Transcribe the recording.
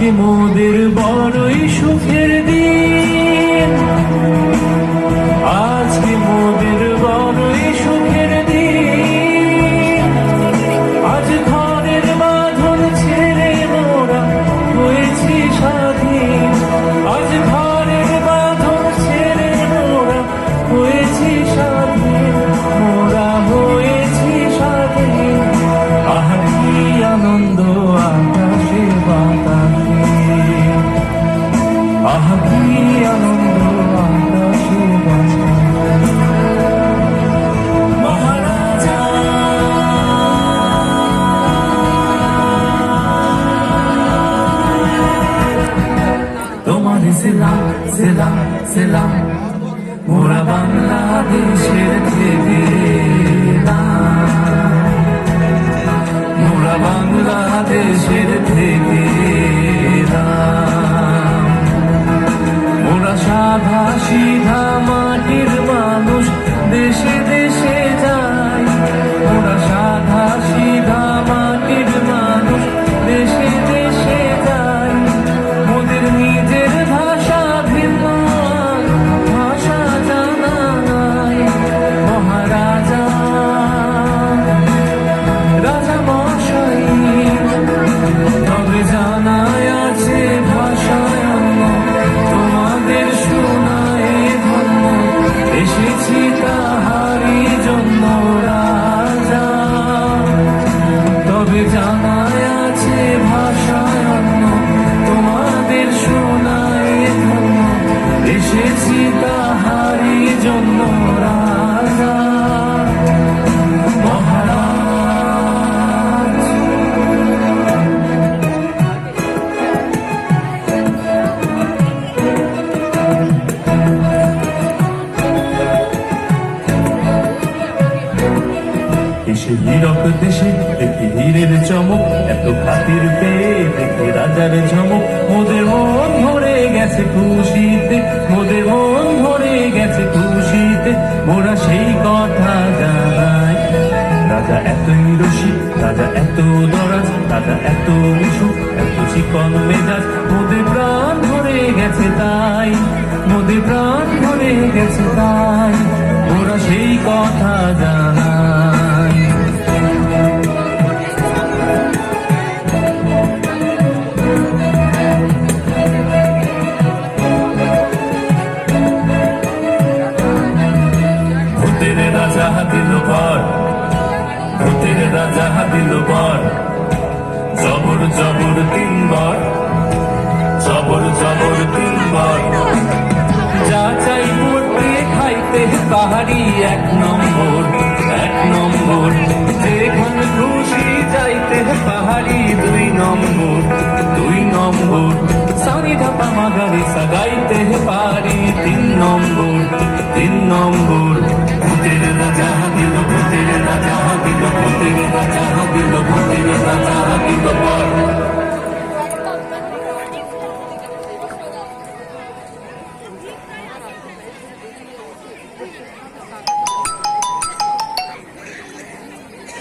আজকে মোদের বড়ই সুখের দিন, আজকে মোদের বড়ই সুখের দিন। আজ ঘরের বাঁধন ছেড়ে মোরা হয়েছি স্বাধীন, আজ ঘরের বাঁধন ছেড়ে মোরা হয়েছি স্বাধীন, মোরা হয়েছি স্বাধীন। আহা কি আনন্দ আকাশে বাতাসে, আহা কি আনন্দ আকাশে বাতাসে। মহারাজা তোমার সেলাম সেলাম সেলাম, মোরা বাংলাদেশের থেকে মোরা বাংলাদেশের থেকে মোরা সাদা সিধা মাটির মানুষ, দেশে দেশে যাই। মোরা সাদা সিধা মাটির মানুষ, দেশে দেশে যাই। মোদের নিজের ভাষা ভিন্ন, ভাষা জানা নাই। মহারাজা রাজা মশাই তবে জানায় আছে ভাষায় অন্য, তোমাদের শোনায় ধন্য, এসেছি তাহারি জন্য রাজা। তবে জানায় আছে ভাষায় অন্য, তোমাদের শোনায় ধন্য, এসেছি তাহারি জন্য রাজা। দেশে হীরক দেশে দেখি হীরের চমক, এত খাতির পেয়ে দেখি রাজার ঝমক। মোদের মন ভরে গেছে খুশিতে, মোদের মন ভরে গেছে খুশিতে, মোরা সেই কথা জানাই। রাজা এতই রসিক, রাজা এত দরাজ, রাজা এত মিশুক, এত চিকন মেজাজ। মোদের প্রাণ ভরে গেছে তাই, মোদের প্রাণ ভরে গেছে তাই, মোরা সেই কথা জানাই। ভূতের রাজা দিল বর, ভূতের রাজা দিল বর, জবর জবর তিনবার, জবর জবর তিনবার। যা চাই পড়তে খাইতে পাহাড়ি এক নম্বর, এক নম্বর। যেখানে খুশি যাইতে পাহাড়ি দুই নম্বর, দুই নম্বর। সানি ধাপা মাগারি সাগাইতে পারি